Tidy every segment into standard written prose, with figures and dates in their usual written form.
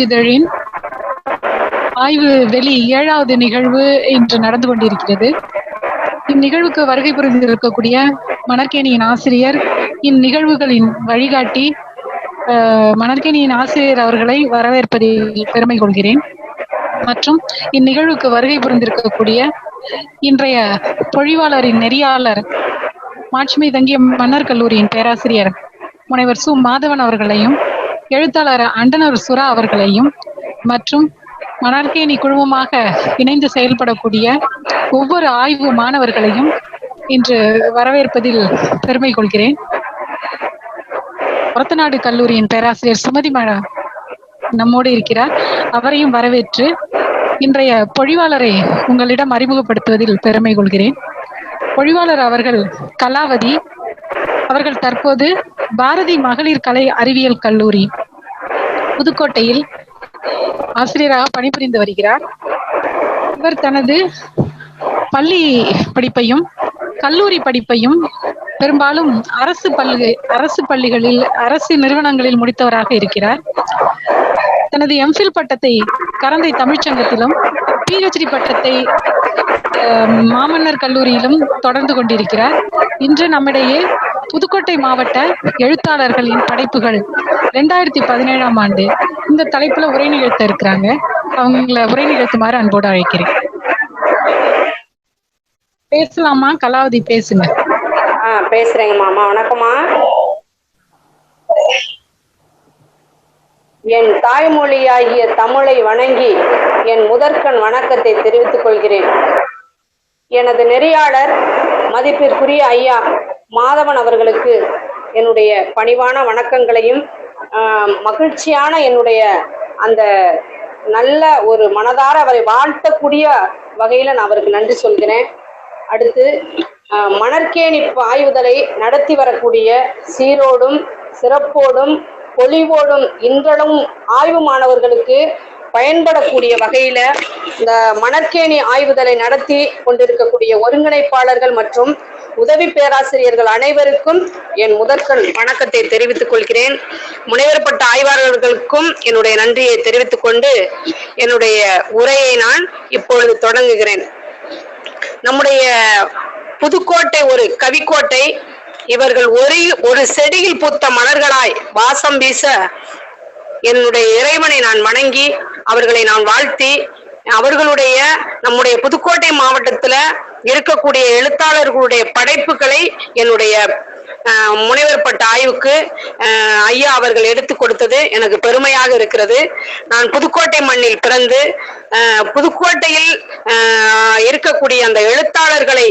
இதழின் ஆய்வு வெளி 7வது நிகழ்வு இன்று நடந்து கொண்டிருக்கிறது. இந்நிகழ்வுக்கு வருகை புரிந்திருக்கக்கூடிய மணற்கேணியின் ஆசிரியர், இந்நிகழ்வுகளின் வழிகாட்டி மணற்கேணியின் ஆசிரியர் அவர்களை வரவேற்பதில் பெருமை கொள்கிறேன். மற்றும் இந்நிகழ்வுக்கு வருகை புரிந்திருக்கக்கூடிய இன்றைய பொழிவாளரின் நெறியாளர், மாட்சிமை தங்கிய மன்னர் கல்லூரியின் பேராசிரியர் முனைவர் சு மாதவன் அவர்களையும், எழுத்தாளர் அண்டனூர் சுரா அவர்களையும், மற்றும் மணற்கேணி குழுமமாக இணைந்து செயல்படக்கூடிய ஒவ்வொரு ஆய்வு மாணவர்களையும் இன்று வரவேற்பதில் பெருமை கொள்கிறேன். ஒரத்தநாடு கல்லூரியின் பேராசிரியர் சுமதி மேடம் நம்மோடு இருக்கிறார். அவரையும் வரவேற்று இன்றைய பொழிவாளரை உங்களிடம் அறிமுகப்படுத்துவதில் பெருமை கொள்கிறேன். பொழிவாளர் அவர்கள் கலாவதி. அவர்கள் தற்போது பாரதி மகளிர் கலை அறிவியல் கல்லூரி புதுக்கோட்டையில் ஆசிரியராக பணிபுரிந்து வருகிறார். இவர் தனது பள்ளி படிப்பையும் கல்லூரி படிப்பையும் பெரும்பாலும் அரசு பள்ளிகளில், அரசு நிறுவனங்களில் முடித்தவராக இருக்கிறார். தனது எம்ஃபில் பட்டத்தை கரந்தை தமிழ்ச்சங்கத்திலும், பிஹெச்டி பட்டத்தை மாமன்னர் கல்லூரியிலும் தொடர்ந்து கொண்டிருக்கிறார். இன்று நம்மிடையே புதுக்கோட்டை மாவட்ட எழுத்தாளர்களின் படைப்புகள் 2017ஆம் ஆண்டு இந்த தலைப்புல உரை நிகழ்த்த இருக்கிறாங்க. அவங்கள உரை நிகழ்த்துமாறு அன்போடு அழைக்கிறேன். பேசலாமா? கலாவதி பேசுங்க. பேசுறேங்க மாமா. வணக்கம்மா. என் தாய்மொழியாகிய தமிழை வணங்கி என் முதற்கண் வணக்கத்தை தெரிவித்துக் கொள்கிறேன். எனது நெறியாளர் மதிப்பிற்குரிய ஐயா மாதவன் அவர்களுக்கு என்னுடைய பணிவான வணக்கங்களையும், மகிழ்ச்சியான என்னுடைய அந்த நல்ல ஒரு மனதார அவரை வாழ்த்தக்கூடிய வகையில நான் அவருக்கு நன்றி சொல்கிறேன். அடுத்து மணற்கேணி ஆய்வுதலை நடத்தி வரக்கூடிய சீரோடும் சிறப்போடும் பொலிவோடும் இன்றளவும் ஆய்வு மாணவர்களுக்கு பயன்படக்கூடிய வகையில இந்த மணற்கேணி ஆய்வுதலை நடத்தி கொண்டிருக்கக்கூடிய ஒருங்கிணைப்பாளர்கள் மற்றும் உதவி பேராசிரியர்கள் அனைவருக்கும் என் முதற்கண் வணக்கத்தை தெரிவித்துக் கொள்கிறேன். முனைவர் பட்ட ஆய்வாளர்களுக்கும் என்னுடைய நன்றியை தெரிவித்துக் கொண்டு என்னுடைய உரையை நான் இப்பொழுது தொடங்குகிறேன். நம்முடைய புதுக்கோட்டை ஒரு கவிக்கோட்டை. இவர்கள் ஒரு செடியில் பூத்த மலர்களாய் வாசம் வீச என்னுடைய இறைவனை நான் வணங்கி அவர்களை நான் வாழ்த்தி, அவர்களுடைய நம்முடைய புதுக்கோட்டை மாவட்டத்துல இருக்கக்கூடிய எழுத்தாளர்களுடைய படைப்புகளை என்னுடைய முனைவர் பட்ட ஆய்வுக்கு ஐயா அவர்கள் எடுத்து கொடுத்தது எனக்கு பெருமையாக இருக்கிறது. நான் புதுக்கோட்டை மண்ணில் பிறந்து புதுக்கோட்டையில் இருக்கக்கூடிய அந்த எழுத்தாளர்களை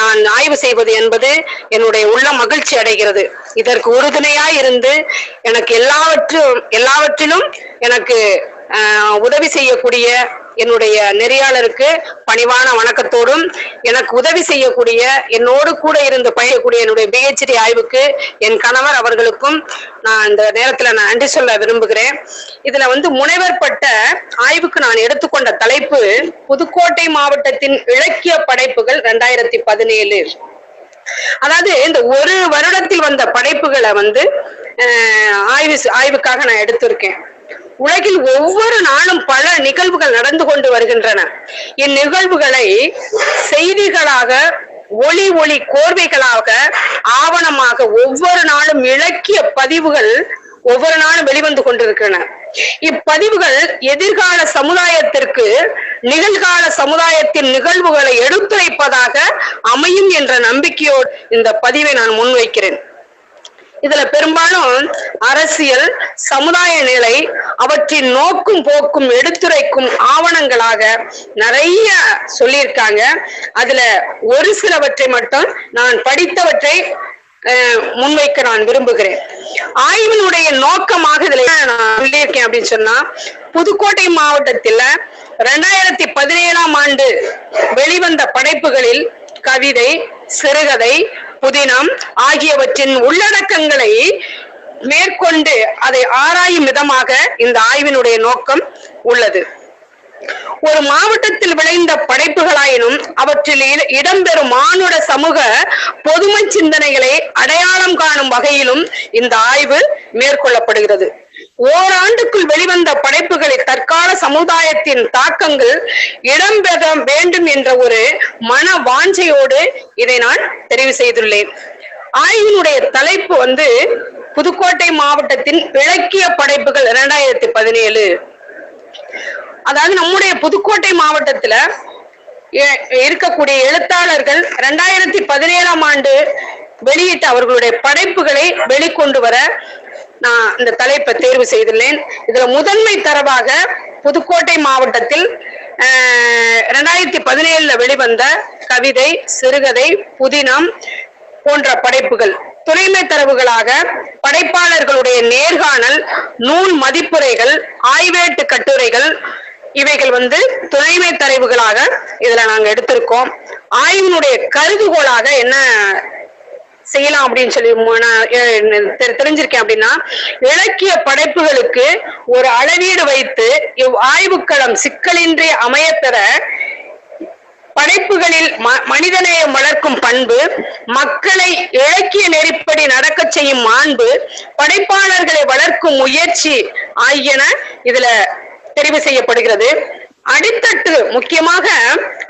நான் ஆய்வு செய்வது என்பது என்னுடைய உள்ள மகிழ்ச்சி அடைகிறது. இதற்கு உறுதுணையாய் இருந்து எனக்கு எல்லாவற்றிலும் எனக்கு உதவி செய்யக்கூடிய என்னுடைய நெறியாளருக்கு பணிவான வணக்கத்தோடும், எனக்கு உதவி செய்யக்கூடிய என்னோடு கூட இருந்து பயிரக்கூடிய என்னுடைய பிஹெச்டி ஆய்வுக்கு என் கணவர் அவர்களுக்கும் நான் இந்த நேரத்துல நான் நன்றி சொல்ல விரும்புகிறேன். இதுல முனைவர் பட்ட ஆய்வுக்கு நான் எடுத்துக்கொண்ட தலைப்பு புதுக்கோட்டை மாவட்டத்தின் இலக்கிய படைப்புகள் 2017. அதாவது இந்த ஒரு வருடத்தில் வந்த படைப்புகளை ஆய்வுக்காக நான் எடுத்திருக்கேன். உலகில் ஒவ்வொரு நாளும் பல நிகழ்வுகள் நடந்து கொண்டு வருகின்றன. இந்நிகழ்வுகளை செய்திகளாக, ஒளி கோர்வைகளாக, ஆவணமாக ஒவ்வொரு நாளும் இலக்கிய பதிவுகள் ஒவ்வொரு நாளும் வெளிவந்து கொண்டிருக்கின்றன. இப்பதிவுகள் எதிர்கால சமுதாயத்திற்கு நிகழ்கால சமுதாயத்தின் நிகழ்வுகளை எடுத்துரைப்பதாக அமையும் என்ற நம்பிக்கையோடு இந்த பதிவை நான் முன்வைக்கிறேன். இதுல பெரும்பாலும் அரசியல், சமுதாய நிலை, அவற்றின் நோக்கும் போக்கும் எடுத்துரைக்கும் ஆவணங்களாக நிறைய சொல்லியிருக்காங்க. அதுல ஒரு சிலவற்றை மட்டும் நான் படித்தவற்றை முன்வைக்க நான் விரும்புகிறேன். ஆய்வினுடைய நோக்கமாக இதுல நான் சொல்லியிருக்கேன் அப்படின்னு சொன்னா, புதுக்கோட்டை மாவட்டத்துல 2017ஆம் ஆண்டு வெளிவந்த படைப்புகளில் கவிதை, சிறுகதை, புதினம் ஆகியவற்றின் உள்ளடக்கங்களை மேற்கொண்டு அதை ஆராயும் விதமாக இந்த ஆய்வினுடைய நோக்கம் உள்ளது. ஒரு மாவட்டத்தில் விளைந்த படைப்புகளாயினும் அவற்றில் இடம்பெறும் மானுட சமூக பொதுமை சிந்தனைகளை அடையாளம் காணும் வகையிலும் இந்த ஆய்வு மேற்கொள்ளப்படுகிறது. ஓராண்டுக்குள் வெளிவந்த படைப்புகளை தற்கால சமுதாயத்தின் தாக்கங்கள் இடம்பெற வேண்டும் என்ற ஒரு மன வாஞ்சையோடு இதை நான் தெரிவு செய்துள்ளேன். ஆய்வினுடைய தலைப்பு வந்து புதுக்கோட்டை மாவட்டத்தின் இலக்கிய படைப்புகள் 2017. அதாவது நம்முடைய புதுக்கோட்டை மாவட்டத்துல இருக்கக்கூடிய எழுத்தாளர்கள் 2017ஆம் ஆண்டு வெளியிட்ட அவர்களுடைய படைப்புகளை வெளிக்கொண்டு வர நான் இந்த தலைப்பை தேர்வு செய்துள்ளேன். இதுல முதன்மை தரவாக புதுக்கோட்டை மாவட்டத்தில் 2017 வெளிவந்த கவிதை, சிறுகதை, புதினம் போன்ற படைப்புகள், துணைமை தரவுகளாக படைப்பாளர்களுடைய நேர்காணல், நூல் மதிப்புரைகள், ஆய்வேட்டு கட்டுரைகள், இவைகள் வந்து துணைமை தரவுகளாக இதுல நாங்க எடுத்திருக்கோம். ஆய்வினுடைய கருதுகோளாக என்ன செய்யலாம் அப்படின்னு சொல்லி தெரிஞ்சிருக்கேன் அப்படின்னா, இலக்கிய படைப்புகளுக்கு ஒரு அளவீடு வைத்து இவ் ஆய்வுக்களம் சிக்கலின்றி அமையத்தர படைப்புகளில் மனிதநேயம் வளர்க்கும் பண்பு, மக்களை இலக்கிய நெறிப்படி நடக்க செய்யும் மாண்பு, படைப்பாளர்களை வளர்க்கும் முயற்சி ஆகியன இதுல தெரிவு செய்யப்படுகிறது. அடித்தட்டு, முக்கியமாக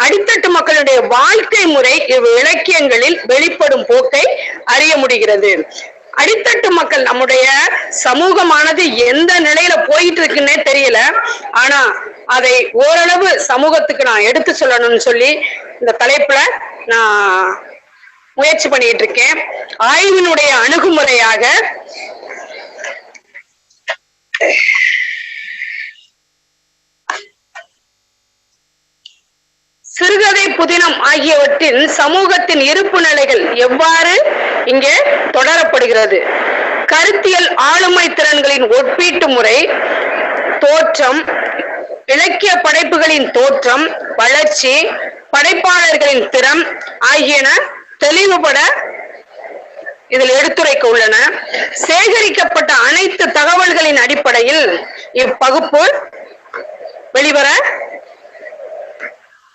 அடித்தட்டு மக்களுடைய வாழ்க்கை முறை இவ் இலக்கியங்களில் வெளிப்படும் போக்கை அறிய முடிகிறது. அடித்தட்டு மக்கள், நம்முடைய சமூகமானது எந்த நிலையில போயிட்டு இருக்குன்னே தெரியல. ஆனா அதை ஓரளவு சமூகத்துக்கு நான் எடுத்து சொல்லணும்னு சொல்லி இந்த தலைப்புல நான் முயற்சி பண்ணிட்டு இருக்கேன். ஆய்வினுடைய அணுகுமுறையாக சிறுகதை, புதினம் ஆகியவற்றின் சமூகத்தின் இருப்பு நிலைகள் எவ்வாறு இங்கே தொடரப்படுகிறது, கருத்தியல் ஆளுமை திறன்களின் ஒப்பீட்டு முறை, தோற்றம், இலக்கிய படைப்புகளின் தோற்றம், வளர்ச்சி, படைப்பாளர்களின் திறம் ஆகியன தெளிவுபட இதில் எடுத்துரைக்க உள்ளன. சேகரிக்கப்பட்ட அனைத்து தகவல்களின் அடிப்படையில் இப்பகுப்பு வெளிவர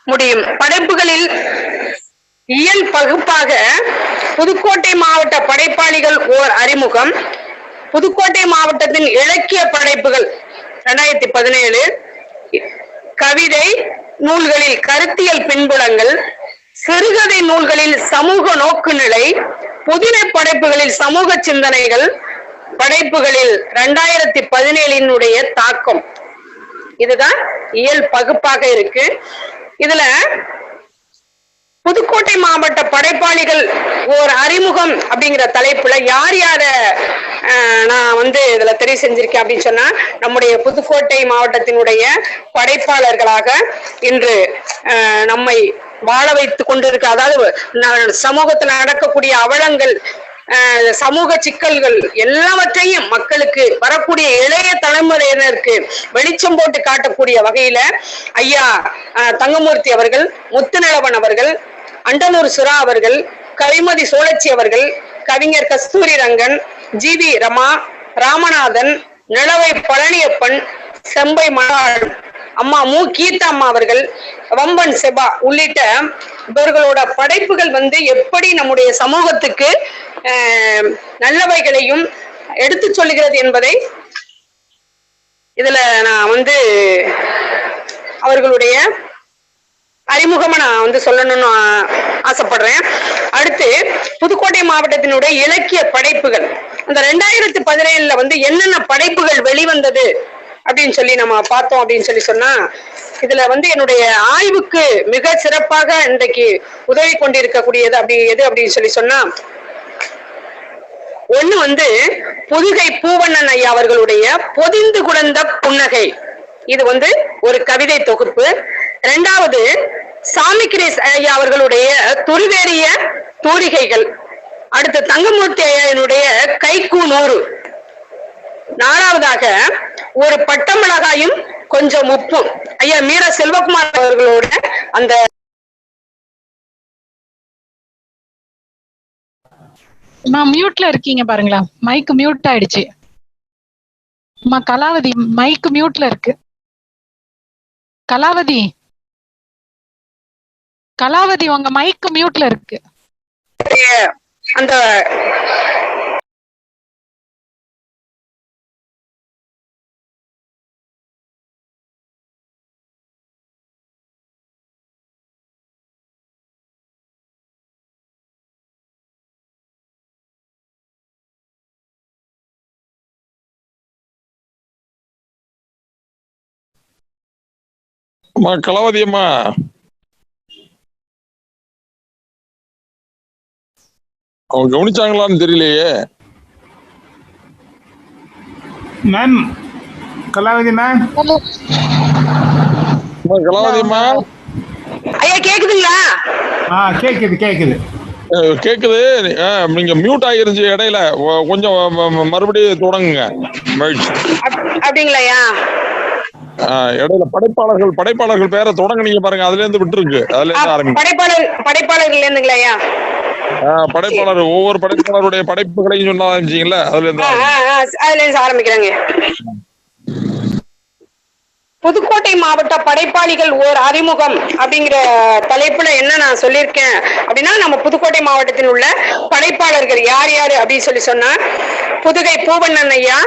முடியும். படைப்புகளில் இயல் பகுப்பாக புதுக்கோட்டை மாவட்ட படைப்பாளிகள் ஓர் அறிமுகம், புதுக்கோட்டை மாவட்டத்தின் இலக்கிய படைப்புகள் 2017, கவிதை நூல்களில் கருத்தியல் பின்புலங்கள், சிறுகதை நூல்களில் சமூக நோக்குநிலை, புதின படைப்புகளில் சமூக சிந்தனைகள், படைப்புகளில் 2017 தாக்கம். இதுதான் இயல் பகுப்பாக இருக்கு. இதுல புதுக்கோட்டை மாவட்ட படைப்பாளிகள் ஓர் அறிமுகம் அப்படிங்கிற தலைப்புல யார் யார நான் வந்து இதுல தெரிவு செஞ்சிருக்கேன் அப்படின்னு சொன்னா, நம்முடைய புதுக்கோட்டை மாவட்டத்தினுடைய படைப்பாளர்களாக இன்று நம்மை வாழ வைத்துக் கொண்டிருக்க, அதாவது சமூகத்துல நடக்கக்கூடிய அவலங்கள், சமூக சிக்கல்கள் எல்லாவற்றையும் மக்களுக்கு, வரக்கூடிய இளைய தலைமுறையினருக்கு வெளிச்சம் போட்டு காட்டக்கூடிய வகையில ஐயா தங்கமூர்த்தி அவர்கள், முத்துநிலவன் அவர்கள், அண்டனூர் சுரா அவர்கள், கவிமதி சோழச்சி அவர்கள், கவிஞர் கஸ்தூரி ரங்கன், ஜிவி ரமா, ராமநாதன், நிலவை பழனியப்பன், செம்பை மணாள், அம்மா மு கீதா அம்மா அவர்கள், வம்பன் செபா உள்ளிட்ட இவர்களோட படைப்புகள் வந்து எப்படி நம்முடைய சமூகத்துக்கு நல்லவைகளையும் எடுத்து சொல்லுகிறது என்பதை இதுல நான் வந்து அவர்களுடைய அறிமுகமா நான் வந்து சொல்லணும்னு ஆசைப்படுறேன். அடுத்து புதுக்கோட்டை மாவட்டத்தினுடைய இலக்கிய படைப்புகள், அந்த 2017 வந்து என்னென்ன படைப்புகள் வெளிவந்தது அப்படின்னு சொல்லி நம்ம பார்த்தோம் அப்படின்னு சொல்லி சொன்னா, இதுல வந்து என்னுடைய ஆய்வுக்கு மிக சிறப்பாக இன்றைக்கு உதவி கொண்டிருக்கக்கூடியது எது அப்படின்னு சொல்லி சொன்னா, ஒண்ணு வந்து புதுகை பூவண்ணன் ஐயா அவர்களுடைய பொதிந்து குழந்த புன்னகை, இது வந்து ஒரு கவிதை தொகுப்பு. இரண்டாவது சாமி கிரேஸ் ஐயா அவர்களுடைய துருவேறிய தூரிகைகள். அடுத்து தங்கமூர்த்தி ஐயாவினுடைய கைக்கூ 100. நாலாவதாக ஒரு பட்டமிளகாயும் கொஞ்சம் உப்பும், ஐயா மீரா செல்வகுமார் அவர்களோட அந்த மியூட்ல இருக்கீங்க பாருங்களா, மைக் மியூட் ஆயிடுச்சு. கலாவதி மைக் மியூட்ல இருக்கு. கலாவதி கலாவதி உங்க மைக் மியூட்ல இருக்கு. அந்த அம்மா கலாவதி அம்மா, அவங்க கவனிச்சாங்களான்னு தெரியலையே. Ma'am Kalavathi ma'am. கலாவதி அம்மா. ஐயா கேக்குதுங்களா? கேக்குது கேக்குது கேக்குது. நீங்க மியூட் ஆகிருந்துச்சு இடையில, கொஞ்சம் மறுபடியும் தொடங்குங்க. அப்படிங்களாயா? இடையில படைப்பாளர்கள் பேரை தொடங்குனீங்க பாருங்க, அதுல இருந்து விட்டுருக்கு. அதுல இருந்து ஆரம்பிங்க. படைப்பாளர்கள் இருந்துங்களாயா? படைப்பாளர், ஒவ்வொரு படைப்பாளருடைய படைப்புகளையும் சொல்ல ஆரம்பிச்சீங்கல்ல, அதுல இருந்து ஆரம்பிக்கிறாங்க. புதுக்கோட்டை மாவட்ட படைப்பாளிகள் ஓர் அறிமுகம் அப்படிங்கிற தலைப்புல என்ன நான் சொல்லியிருக்கேன் அப்படின்னா, நம்ம புதுக்கோட்டை மாவட்டத்தில் உள்ள படைப்பாளர்கள் யார் யாரு அப்படின்னு சொன்னா, புதுகை பூவண்ணன் ஐயா,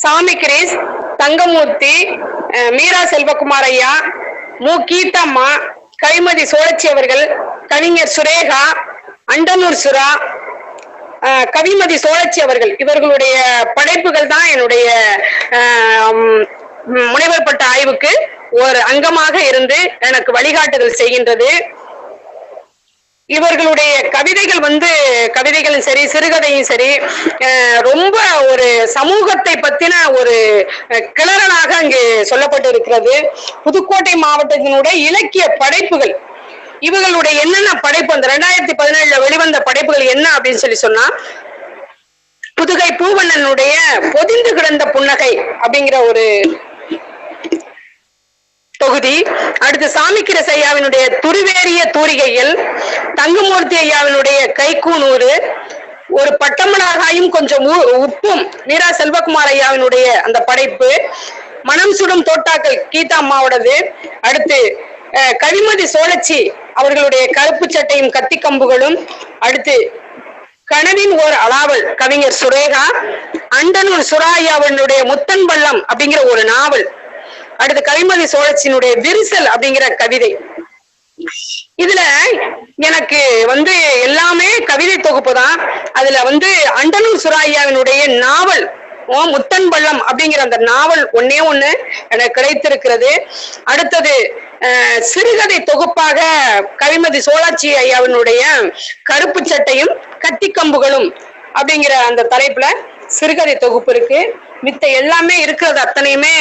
சாமி கிரேஸ், தங்கமூர்த்தி, மீரா செல்வகுமார் ஐயா, மு கீதம்மா, கவிமதி சோழச்சி அவர்கள், கவிஞர் சுரேகா, அண்டனூர் சுரா, கவிமதி சோழச்சி அவர்கள், இவர்களுடைய படைப்புகள் தான் என்னுடைய முனைவர் பட்ட ஆய்வுக்கு ஒரு அங்கமாக இருந்து எனக்கு வழிகாட்டுதல் செய்கின்றது. இவர்களுடைய கவிதைகளும் சரி, சிறுகதையும் சரி, ரொம்ப ஒரு சமூகத்தை பத்தின ஒரு கிளறலாக அங்கு சொல்லப்பட்டு இருக்கிறது. புதுக்கோட்டை மாவட்டத்தினுடைய இலக்கிய படைப்புகள், இவர்களுடைய என்னென்ன படைப்பு, அந்த 2017 வெளிவந்த படைப்புகள் என்ன அப்படின்னு சொன்னா, புதுகை பூவண்ணனுடைய பொதிந்து கிடந்த புன்னகை அப்படிங்கிற ஒரு தொகுதி, அடுத்து சாமிக்கிரஸ் ஐயாவினுடைய துருவேறிய தூரிகையில், தங்கமூர்த்தி ஐயாவினுடைய கைக்கூனூறு, ஒரு பட்டமளாகாயும் கொஞ்சம் உப்பும் மீரா செல்வகுமார் ஐயாவினுடைய அந்த படைப்பு, மனம் சுடும் தோட்டாக்கள் கீதா அம்மாவோடது, அடுத்து கவிமதி சோழச்சி அவர்களுடைய கருப்பு சட்டையும் கத்தி கம்புகளும், அடுத்து கனவின் ஓர் அலாவல் கவிஞர் சுரேகா, அண்டனூர் சுராயாவினுடைய முத்தன் பள்ளம் அப்படிங்கிற ஒரு நாவல், அடுத்து கவிமதி சோழச்சியினுடைய விரிசல் அப்படிங்கிற கவிதை. இதுல எனக்கு எல்லாமே கவிதை தொகுப்பு தான். அதுல அண்டனூர் சுராயாவினுடைய நாவல் முத்தன் பள்ளம் அப்படிங்கிற அந்த நாவல் ஒன்னே ஒண்ணு எனக்கு கிடைத்திருக்கிறது. அடுத்தது சிறுகதை தொகுப்பாக கவிமதி சோழாச்சி ஐயாவினுடைய கருப்பு சட்டையும் கத்தி கம்புகளும் அப்படிங்கிற அந்த தலைப்புல சிறுகதை தொகுப்பு இருக்கு. மித்த எல்லாமே இருக்கிறது அத்தனையுமே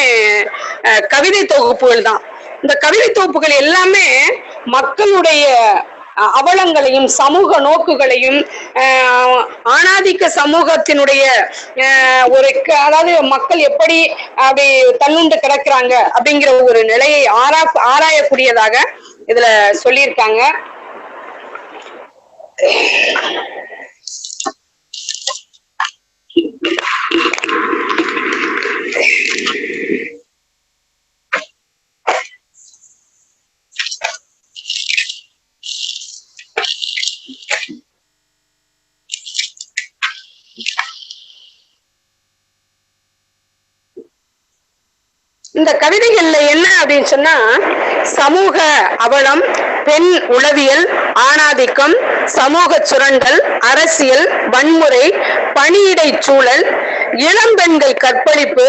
கவிதை தொகுப்புகள் தான். இந்த கவிதை தொகுப்புகள் எல்லாமே மக்களுடைய அவலங்களையும் சமூக நோக்குகளையும் ஆணாதிக்க சமூகத்தினுடைய ஒரு அதாவது மக்கள் எப்படி அப்படி தள்ளுண்டு கிடக்குறாங்க அப்படிங்கிற ஒரு நிலையை ஆராயக்கூடியதாக இதுல சொல்லியிருக்காங்க. இந்த கவிதைகள்ல என்ன அப்படின்னு சொன்னா, சமூக அவலம், பெண் உளவியல், ஆணாதிக்கம், சமூக சுரண்டல், அரசியல், வன்முறை, பணியிடை சூழல், இளம்பெண்கள் கற்பழிப்பு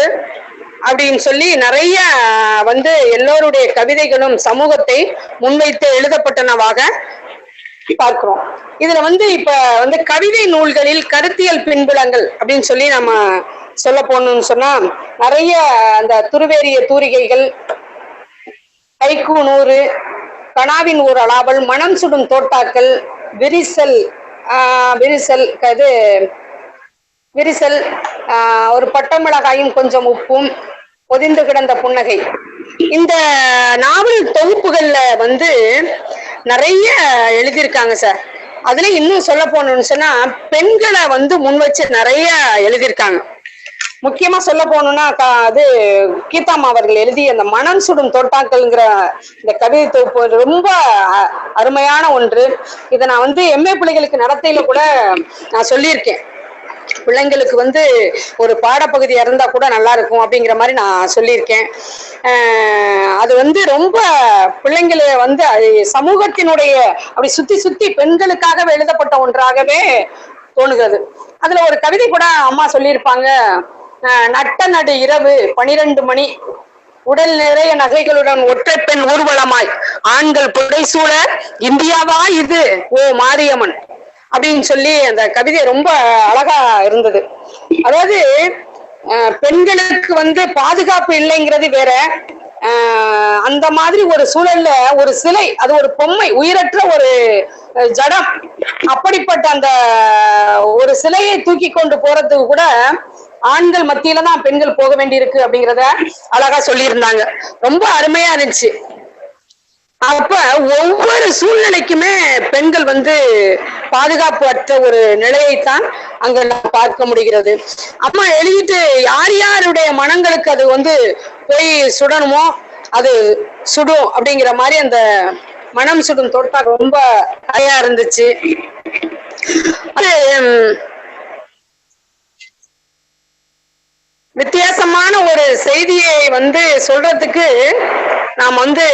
அப்படின்னு சொல்லி நிறைய எல்லோருடைய கவிதைகளும் சமூகத்தை முன்வைத்து எழுதப்பட்டனவாக பார்க்கிறோம். இதுல இப்ப கவிதை நூல்களில் கருத்தியல் பின்புலங்கள் அப்படின்னு சொல்லி நம்ம சொல்ல போனோம்னு சொன்னா, நிறைய அந்த துருவேறிய தூரிகைகள், கைக்கூனூறு, கனாவின் ஊர் அலாவல், மனம் சுடும் தோட்டாக்கள், விரிசல் விரிசல், ஒரு பட்டமிளகாயும் கொஞ்சம் உப்பும், பொதிந்து கிடந்த புன்னகை, இந்த நாவல் தொகுப்புகள்ல நிறைய எழுதியிருக்காங்க சார். அதுல இன்னும் சொல்ல போனோம்னு சொன்னா, பெண்களை முன் வச்சு நிறைய எழுதியிருக்காங்க. முக்கியமா சொல்ல போனோம்னா அது கீதாம்மா அவர்கள் எழுதிய அந்த மனம் சுடும் தோட்டாக்கள்ங்கிற இந்த கவிதை தொகுப்பு ரொம்ப அருமையான ஒன்று. இதை நான் எம்ஏ பிள்ளைகளுக்கு நடத்தையில கூட நான் சொல்லியிருக்கேன். பிள்ளைங்களுக்கு ஒரு பாடப்பகுதியா இருந்தா கூட நல்லா இருக்கும் அப்படிங்கிற மாதிரி நான் சொல்லியிருக்கேன். அது ரொம்ப பிள்ளைங்களை சமூகத்தினுடைய அப்படி சுத்தி பெண்களுக்காகவே எழுதப்பட்ட ஒன்றாகவே தோணுகிறது. அதுல ஒரு கவிதை கூட அம்மா சொல்லியிருப்பாங்க, நட்ட நடு இரவு 12 மணி உடல் நிறைய நகைகளுடன் ஒற்றை பெண் ஊர்வலமாய் ஆண்கள் புடைசூழ இந்தியாவா இது ஓ மாரியம்மன் அப்படின்னு சொல்லி அந்த கவிதை ரொம்ப அழகா இருந்தது. அதாவது பெண்களுக்கு வந்து பாதுகாப்பு இல்லைங்கிறது வேற. அந்த மாதிரி ஒரு சூழல்ல ஒரு சிலை, அது ஒரு பொம்மை, உயிரற்ற ஒரு ஜடம், அப்படிப்பட்ட அந்த ஒரு சிலையை தூக்கி கொண்டு போறதுக்கு கூட ஆண்கள் மத்தியில தான் பெண்கள் போக வேண்டியிருக்கு அப்படிங்கிறத அழகா சொல்லியிருந்தாங்க. ரொம்ப அருமையா இருந்துச்சு. அப்ப ஒவ்வொரு சூழ்நிலைக்குமே பெண்கள் வந்து பாதுகாப்பு அற்ற ஒரு நிலையைத்தான் அங்க நான் பார்க்க முடிகிறது. அம்மா எழுதிட்டு யார் யாருடைய மனங்களுக்கு அது வந்து போய் சுடணுமோ அது சுடும் அப்படிங்கிற மாதிரி அந்த மனம் சுடும் தோட்டா ரொம்ப அழகா இருந்துச்சு. அது வித்தியாசமான ஒரு செய்தியை வந்து சொல்றதுக்கு நாம் வந்து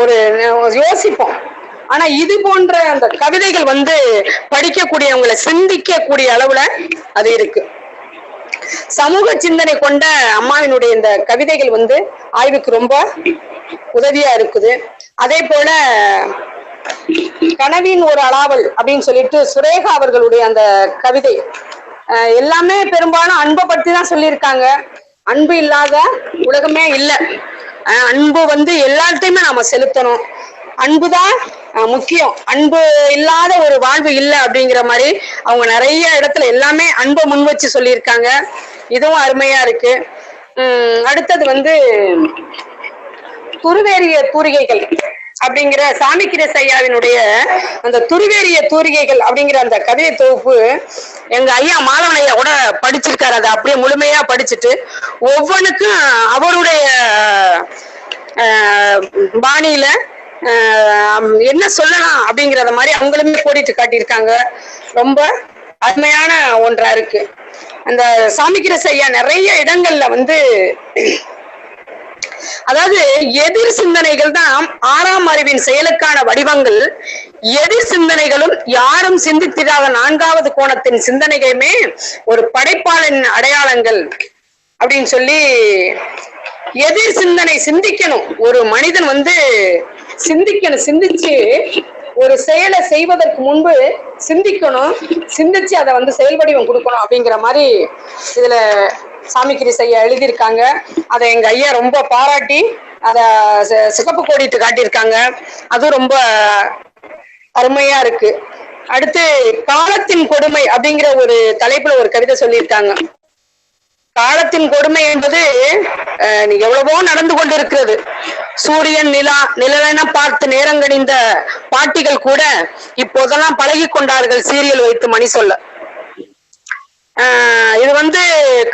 ஒரு யோசிப்போம். ஆனா இது போன்ற அந்த கவிதைகள் வந்து படிக்கக்கூடியவங்களை சிந்திக்கக்கூடிய அளவுல அது இருக்கு. சமூக சிந்தனை கொண்ட அம்மாவினுடைய இந்த கவிதைகள் வந்து ஆய்வுக்கு ரொம்ப உதவியா இருக்குது. அதே போல கனவின் ஒரு அளாவல் அப்படின்னு சொல்லிட்டு சுரேகா அவர்களுடைய அந்த கவிதை எல்லாமே பெரும்பாலும் அன்பை பத்தி தான் சொல்லியிருக்காங்க. அன்பு இல்லாத உலகமே இல்லை. அன்பு வந்து எல்லாத்தையுமே நாம செலுத்தணும். அன்புதான் முக்கியம். அன்பு இல்லாத ஒரு வாழ்வு இல்லை அப்படிங்கிற மாதிரி அவங்க நிறைய இடத்துல எல்லாமே அன்பை முன் வச்சு சொல்லியிருக்காங்க. இதுவும் அருமையா இருக்கு. அடுத்தது வந்து துருவேறிய தூரிகைகள் அப்படிங்கிற சாமிக்கிரஸ் ஐயாவினுடைய அந்த துருவேறிய தூரிகைகள் அப்படிங்கிற அந்த கவிதை தொகுப்பு எங்க ஐயா மாதவன் ஐயா கூட படிச்சிருக்காரு. அதை அப்படியே முழுமையா படிச்சுட்டு ஒவ்வொன்றுக்கும் அவருடைய பாணியில என்ன சொல்லலாம் அப்படிங்கிறத மாதிரி அவங்களுமே கோடிட்டு காட்டியிருக்காங்க. ரொம்ப அருமையான ஒன்றா இருக்கு. அந்த சாமிக்கிரஸ் ஐயா நிறைய இடங்கள்ல வந்து அதாவது எதிர் சிந்தனைகள் தான் ஆறாம் அறிவின் செயலுக்கான வடிவங்கள். எதிர் சிந்தனைகளும் யாரும் சிந்தித்திடாத நான்காவது கோணத்தின் சிந்தனைகளுமே ஒரு படைப்பாளனின் அடையாளங்கள் அப்படின்னு சொல்லி எதிர் சிந்தனை சிந்திக்கணும். ஒரு மனிதன் வந்து சிந்திக்கணும். சிந்திச்சு ஒரு செயலை செய்வதற்கு முன்பு சிந்திக்கணும். சிந்திச்சு அதை வந்து செயல் வடிவம் கொடுக்கணும் அப்படிங்கிற மாதிரி இதுல சாமிக்கிரஸ் ஐயா எழுதியிருக்காங்க. அதை எங்க ஐயா ரொம்ப பாராட்டி அத சிகப்பு கோடிட்டு காட்டியிருக்காங்க. அதுவும் ரொம்ப அருமையா இருக்கு. அடுத்து காலத்தின் கொடுமை அப்படிங்கிற ஒரு தலைப்புல ஒரு கவிதை சொல்லியிருக்காங்க. காலத்தின் கொடுமை என்பது எவ்வளவோ நடந்து கொண்டிருக்கிறது. சூரியன் நிழலென பார்த்து நேரங்கணிந்த பாட்டிகள் கூட இப்போதெல்லாம் பழகி கொண்டார்கள் சீரியல் வைத்து மணி சொல்ல. இது வந்து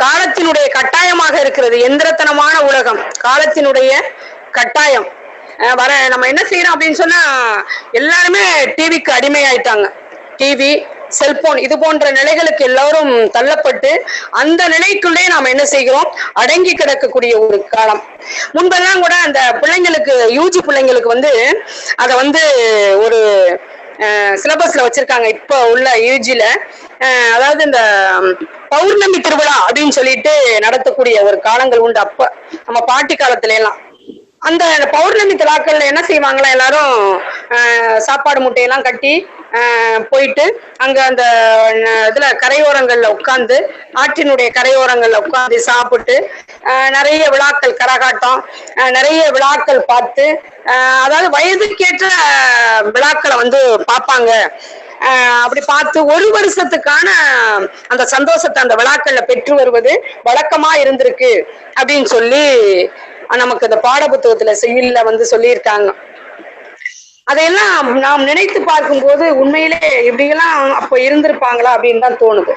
காலத்தினுடைய கட்டாயமாக இருக்கிறது. எந்திரத்தனமான உலகம், காலத்தினுடைய கட்டாயம். நம்ம என்ன செய்யறோம் அப்படின்னு சொன்னா எல்லாருமே டிவிக்கு அடிமையாயிட்டாங்க. டிவி, செல்போன் இது போன்ற நிலைகளுக்கு எல்லாரும் தள்ளப்பட்டு அந்த நிலைக்குள்ளே நாம என்ன செய்கிறோம், அடங்கி கிடக்கக்கூடிய ஒரு காலம். முன்பெல்லாம் கூட அந்த பிள்ளைங்களுக்கு யூஜி பிள்ளைங்களுக்கு வந்து அதை வந்து ஒரு சிலபஸ்ல வச்சிருக்காங்க. இப்ப உள்ள யூஜில அதாவது இந்த பௌர்ணமி திருவிழா அப்படின்னு சொல்லிட்டு நடத்தக்கூடிய ஒரு காலங்கள் உண்டு. அப்ப நம்ம பாட்டி காலத்துல எல்லாம் அந்த பௌர்ணமி திருவிழாக்கள்ல என்ன செய்வாங்களா, எல்லாரும் சாப்பாடு முட்டையெல்லாம் கட்டி போயிட்டு அங்க அந்த இதுல கரையோரங்கள்ல உட்கார்ந்து, ஆற்றினுடைய கரையோரங்கள்ல உட்கார்ந்து சாப்பிட்டு நிறைய விழாக்கள், கரகாட்டம், நிறைய விழாக்கள் பார்த்து, அதாவது வயதுக்கேற்ற விழாக்களை வந்து பார்ப்பாங்க. அப்படி பார்த்து ஒரு வருஷத்துக்கான அந்த சந்தோஷத்தை அந்த விழாக்கள்ல பெற்று வருவது வழக்கமா இருந்திருக்கு அப்படின்னு சொல்லி நமக்கு அந்த பாட புத்தகத்துல செய்யுள்ல வந்து சொல்லியிருக்காங்க. அதையெல்லாம் நாம் நினைத்து பார்க்கும்போது உண்மையிலே இப்படியெல்லாம் அப்ப இருந்திருப்பாங்களா அப்படின்னு தான் தோணுது.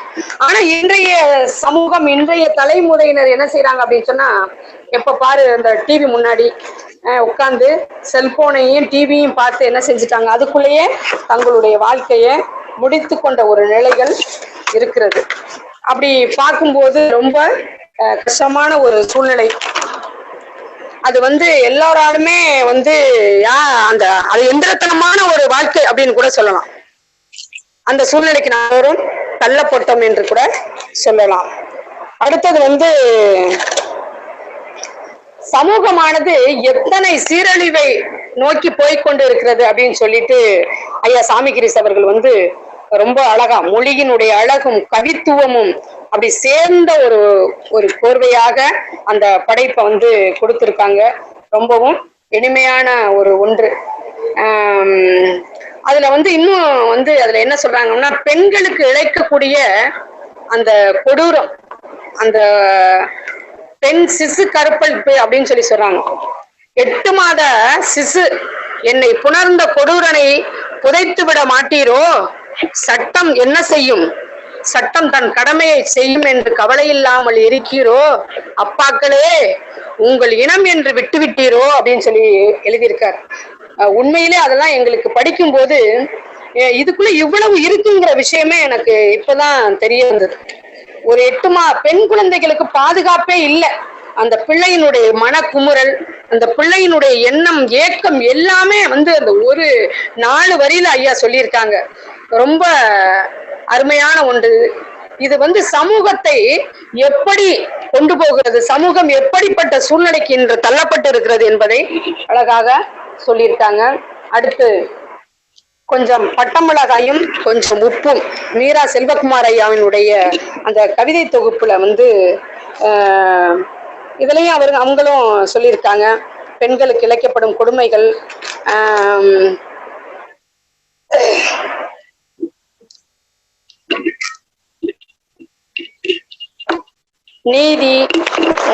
ஆனா இன்றைய சமூகம், இன்றைய தலைமுறையினர் என்ன செய்யறாங்க அப்படின்னு சொன்னா, எப்ப பாரு அந்த டிவி முன்னாடி உட்கார்ந்து செல்போனையும் டிவியும் பார்த்து என்ன செஞ்சுட்டாங்க, அதுக்குள்ளேயே தங்களுடைய வாழ்க்கைய முடித்து கொண்ட ஒரு நிலைகள் இருக்கிறது. அப்படி பார்க்கும்போது ரொம்ப கஷ்டமான ஒரு சூழ்நிலை. அது வந்து எல்லாராலுமே வந்து அது எந்திரத்தனமான ஒரு வாழ்க்கை அப்படின்னு கூட சொல்லலாம். அந்த சூழ்நிலைக்கு நானும் தள்ளப்பட்டோம் என்று கூட சொல்லலாம். அடுத்தது வந்து சமூகமானது எத்தனை சீரழிவை நோக்கி போய்கொண்டு இருக்கிறது அப்படின்னு சொல்லிட்டு ஐயா சாமிகிரிஸ் அவர்கள் வந்து ரொம்ப அழகா மொழியினுடைய அழகும் கவித்துவமும் அப்படி சேர்ந்த ஒரு ஒரு கோர்வையாக அந்த படைப்பை வந்து கொடுத்திருக்காங்க. ரொம்பவும் இனிமையான ஒரு ஒன்று. அதுல வந்து இன்னும் வந்து அதுல என்ன சொல்றாங்கன்னா, பெண்களுக்கு இழைக்கக்கூடிய அந்த கொடூரம், அந்த பெண் சிசு கருப்பழிப்பு அப்படின்னு சொல்லி சொல்றாங்க. 8 மாத சிசு என்னை புணர்ந்த கொடூரனை புதைத்து விட மாட்டீரோ, சட்டம் என்ன செய்யும், சட்டம் தன் கடமையை செய்யும் என்று கவலை இல்லாமல் இருக்கிறோ, அப்பாக்களே உங்கள் இனம் என்று விட்டுவிட்டீரோ அப்படின்னு சொல்லி எழுதியிருக்கார். உண்மையிலே அதெல்லாம் எங்களுக்கு படிக்கும் போது இதுக்குள்ள இவ்வளவு இருக்குங்கிற விஷயமே எனக்கு இப்பதான் தெரிய வந்தது. ஒரு 8 பெண் குழந்தைகளுக்கு பாதுகாப்பே இல்லை. அந்த பிள்ளையினுடைய மனக்குமுறல், அந்த பிள்ளையினுடைய எண்ணம், ஏக்கம் எல்லாமே வந்து அந்த ஒரு 4 வரியில ஐயா சொல்லியிருக்காங்க. ரொம்ப அருமையான ஒன்று. இது வந்து சமூகத்தை எப்படி கொண்டு போகிறது, சமூகம் எப்படிப்பட்ட சூழ்நிலைக்கு இன்று தள்ளப்பட்டு இருக்கிறது என்பதை அழகாக சொல்லியிருக்காங்க. அடுத்து கொஞ்சம் பட்டமிளகாயும் கொஞ்சம் உப்பும், மீரா செல்வகுமார் ஐயாவினுடைய அந்த கவிதை தொகுப்புல வந்து இதுலயும் அவங்களும் சொல்லியிருக்காங்க. பெண்களுக்கு இழைக்கப்படும் கொடுமைகள், நீதி,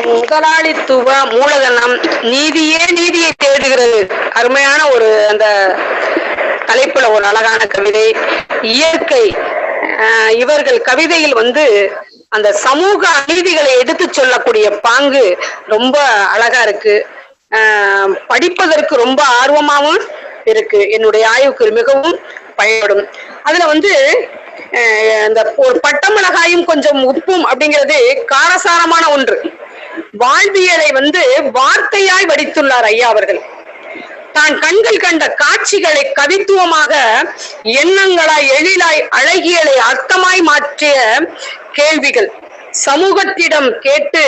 முதலாளித்துவ மூலதனம், நீதியே நீதியை தேடுகிறது. அருமையான ஒரு அந்த தலைப்புல ஒரு அழகான கவிதை. இயற்கை, இவர்கள் கவிதையில் வந்து அந்த சமூக அநீதிகளை எடுத்து சொல்லக்கூடிய பாங்கு ரொம்ப அழகா இருக்கு. படிப்பதற்கு ரொம்ப ஆர்வமாகவும் இருக்கு. என்னுடைய ஆய்வுக்கு மிகவும் பயன்படும். அதுல வந்து இந்த ஒரு பட்டமிளகாயும் கொஞ்சம் உப்பும் அப்படிங்கிறது காரசாரமான ஒன்று. வாழ்வியலை வந்து வார்த்தையாய் வடித்துள்ளார் ஐயா அவர்கள். தான் கண்கள் கண்ட காட்சிகளை கவித்துவமாக, எண்ணங்களாய், எழிலாய், அழகியலை அர்த்தமாய் மாற்றிய கேள்விகள், சமூகத்திடம் கேட்டு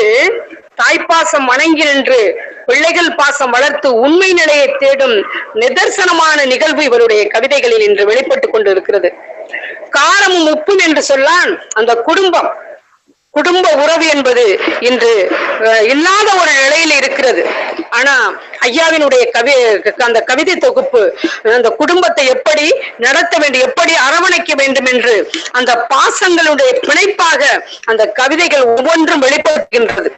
தாய்ப்பாசம் வணங்கி நின்று பிள்ளைகள் பாசம் வளர்த்து உண்மை நிலையை தேடும் நிதர்சனமான நிகழ்வு இவருடைய கவிதைகளில் இன்று வெளிப்பட்டு கொண்டு இருக்கிறது. காரமும் உப்பும் என்று சொல்லான் அந்த குடும்ப உறவு என்பது இன்று இல்லாத ஒரு நிலையில் இருக்கிறது. ஆனா ஐயாவினுடைய அந்த கவிதை தொகுப்பு அந்த குடும்பத்தை எப்படி நடத்த வேண்டும், எப்படி அரவணைக்க வேண்டும் என்று அந்த பாசங்களுடைய பிணைப்பாக அந்த கவிதைகள் ஒவ்வொன்றும் வெளிப்படுத்துகின்றது.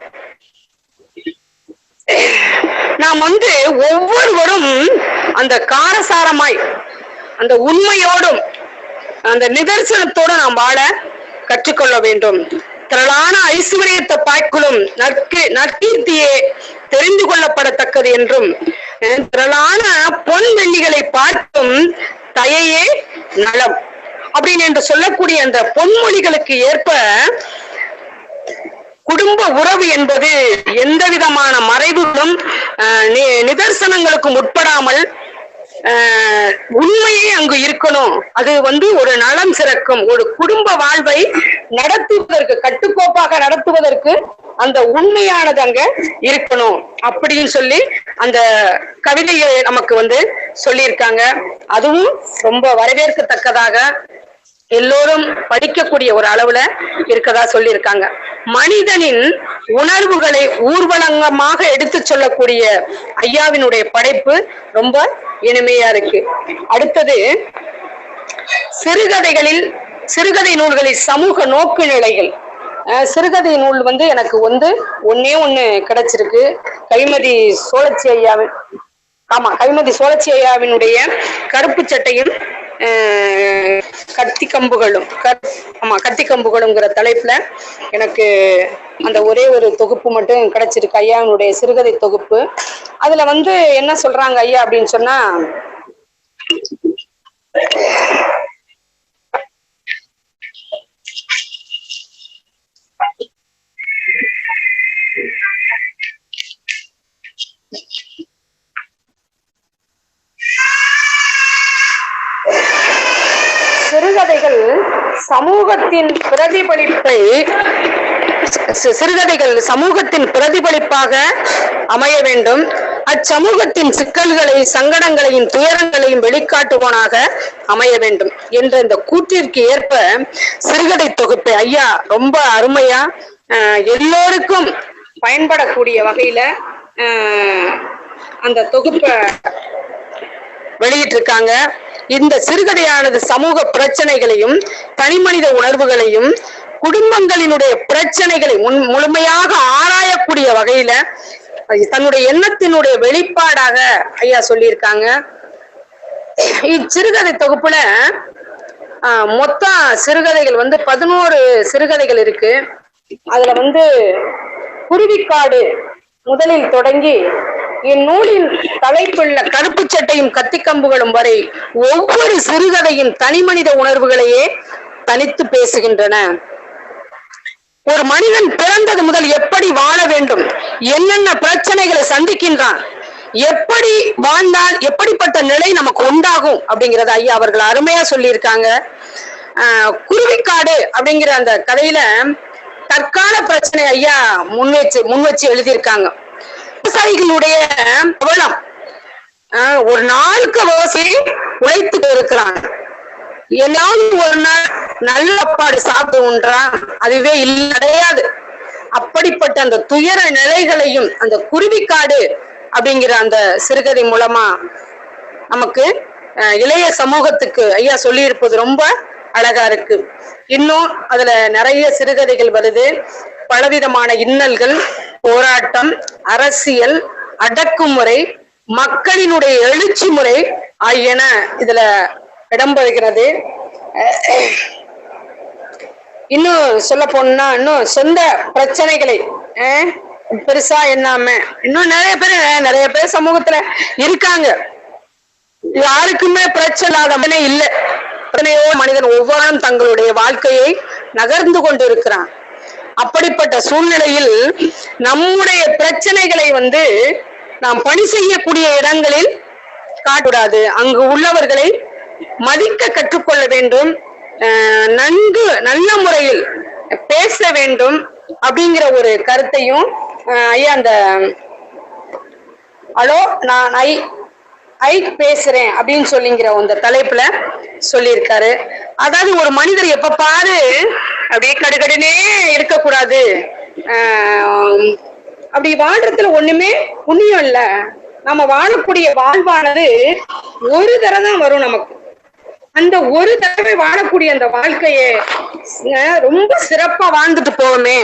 நாம் வந்து ஒவ்வொருவரும் அந்த காரசாரமாய், அந்த உண்மையோடும் அந்த நிதர்சனத்தோடு நாம் வாழ கற்றுக்கொள்ள வேண்டும். திரளான ஐஸ்வர்யத்தை பாய்க்குளும் நற்கீர்த்தியே தெரிந்து கொள்ளப்படத்தக்கது என்றும், திரளான பொன் வெள்ளிகளை பார்க்கும் தயையே நலம் அப்படின்னு என்று சொல்லக்கூடிய அந்த பொன்மொழிகளுக்கு ஏற்ப குடும்ப உறவு என்பது எந்த விதமான மறைவுகளும் நிதர்சனங்களுக்கும் உட்படாமல் உண்மையே அங்கு இருக்கணும். அது வந்து ஒரு நலம் சிறக்கும் ஒரு குடும்ப வாழ்வை நடத்துவதற்கு, கட்டுக்கோப்பாக நடத்துவதற்கு அந்த உண்மையானது அங்க இருக்கணும் அப்படின்னு சொல்லி அந்த கவிதையை நமக்கு வந்து சொல்லியிருக்காங்க. அதுவும் ரொம்ப வரவேற்கத்தக்கதாக எல்லோரும் படிக்கக்கூடிய ஒரு அளவுல இருக்கதா சொல்லியிருக்காங்க. மனிதனின் உணர்வுகளை ஊர்வலங்கமாக எடுத்து சொல்லக்கூடிய ஐயாவினுடைய படைப்பு ரொம்ப இனிமையா இருக்கு. அடுத்தது சிறுகதை நூல்களில் சமூக நோக்கு நிலைகள். சிறுகதை நூல் வந்து எனக்கு ஒன்னே ஒண்ணு கிடைச்சிருக்கு. கைமதி சோழச்சி ஐயாவினுடைய கருப்பு சட்டையும் கத்தி கம்புகளுங்கிற தலைப்புல எனக்கு அந்த ஒரே ஒரு தொகுப்பு மட்டும் கிடைச்சிருக்கு, ஐயாவினுடைய சிறுகதை தொகுப்பு. அதுல வந்து என்ன சொல்றாங்க ஐயா அப்படின்னு சொன்னா, சிறுகதைகள் சமூகத்தின் பிரதிபலிப்பை சிறுகதைகள் சமூகத்தின் பிரதிபலிப்பாக அமைய வேண்டும். அச்சமூகத்தின் சிக்கல்களை, சங்கடங்களையும் துயரங்களையும் வெளிக்காட்டுவோனாக அமைய வேண்டும் என்ற இந்த கூற்றிற்கு ஏற்ப சிறுகதை தொகுப்பை ஐயா ரொம்ப அருமையா எல்லோருக்கும் பயன்படக்கூடிய வகையில அந்த தொகுப்பை வெளியிட்டிருக்காங்க. இந்த சிறுகதையானது சமூக பிரச்சனைகளையும் தனிமனித உணர்வுகளையும் குடும்பங்களினுடைய பிரச்சனைகளை முழுமையாக ஆராயக்கூடிய வகையில தன்னுடைய எண்ணத்தினுடைய வெளிப்பாடாக ஐயா சொல்லியிருக்காங்க. இச்சிறுகதை தொகுப்புல மொத்தம் சிறுகதைகள் 11 சிறுகதைகள் இருக்கு. அதுல குருவிக்காடு முதலில் தொடங்கி இந்நூலின் தலைப்புள்ள கருப்பு சட்டையும் கத்திக்கம்புகளும் வரை ஒவ்வொரு சிறுகதையின் தனிமனித உணர்வுகளையே தனித்து பேசுகின்றன. ஒரு மனிதன் பிறந்தது முதல் எப்படி வாழ வேண்டும், என்னென்ன பிரச்சனைகளை சந்திக்கின்றான், எப்படி வாழ்ந்தால் எப்படிப்பட்ட நிலை நமக்கு உண்டாகும் அப்படிங்கறத ஐயா அவர்கள் அருமையா சொல்லியிருக்காங்க. குருவிக்காடு அப்படிங்கிற அந்த கதையில தற்கால பிரச்சனை ஐயா முன்வச்சு எழுதியிருக்காங்க. விவசாயிகளுடைய அவலம், ஒரு நாளுக்கு விவசாயி உழைத்து இருக்கிறான், எல்லாரும் ஒரு நாள் நல்ல சாப்பாடு சாப்பிட்டு உண்றான், அதுவே கிடையாது. அப்படிப்பட்ட அந்த துயர நிலைகளையும் அந்த குருவிக்காடு அப்படிங்கிற அந்த சிறுகதை மூலமா நமக்கு இளைய சமூகத்துக்கு ஐயா சொல்லி இருப்பது ரொம்ப அழகா இருக்கு. இன்னும் அதுல நிறைய சிறுகதைகள் வருது. பலவிதமான இன்னல்கள், போராட்டம், அரசியல், அடக்குமுறை, மக்களினுடைய எழுச்சி முறை ஆகியன இதுல இடம்பெறுகிறது. இன்னும் சொல்ல போனா இன்னும் சொந்த பிரச்சனைகளை பெருசா எண்ணாம இன்னும் நிறைய பேர் சமூகத்துல இருக்காங்க. யாருக்குமே பிரச்சனை இல்லாத இல்ல. மனிதன் ஒவ்வொரு தங்களுடைய வாழ்க்கையை நகர்ந்து கொண்டு இருக்கிறான். அப்படிப்பட்ட சூழ்நிலையில் நம்முடைய பிரச்சனைகளை நாம் பணி செய்யக்கூடிய இடங்களில் காட்டக்கூடாது. அங்கு உள்ளவர்களை மதிக்க கற்றுக்கொள்ள வேண்டும், நல்ல முறையில் பேச வேண்டும் அப்படிங்கிற ஒரு கருத்தையும் ஐயா அந்த ஹலோ நான் ஐ பேசுறேன் அப்படின்னு சொல்லிங்கிற அந்த தலைப்புல சொல்லியிருக்காரு. அதாவது ஒரு மனிதர் எப்ப பாரு அப்படியே கடுகடுனே இருக்கக்கூடாது, அப்படி வாழ்றதுல ஒண்ணுமே புண்ணியம் இல்ல. நம்ம வாழக்கூடிய வாழ்வானது ஒரு தடவை தான் வரும் நமக்கு. அந்த ஒரு தடவை வாழக்கூடிய அந்த வாழ்க்கையை ரொம்ப சிறப்பா வாழ்ந்துட்டு போவோமே.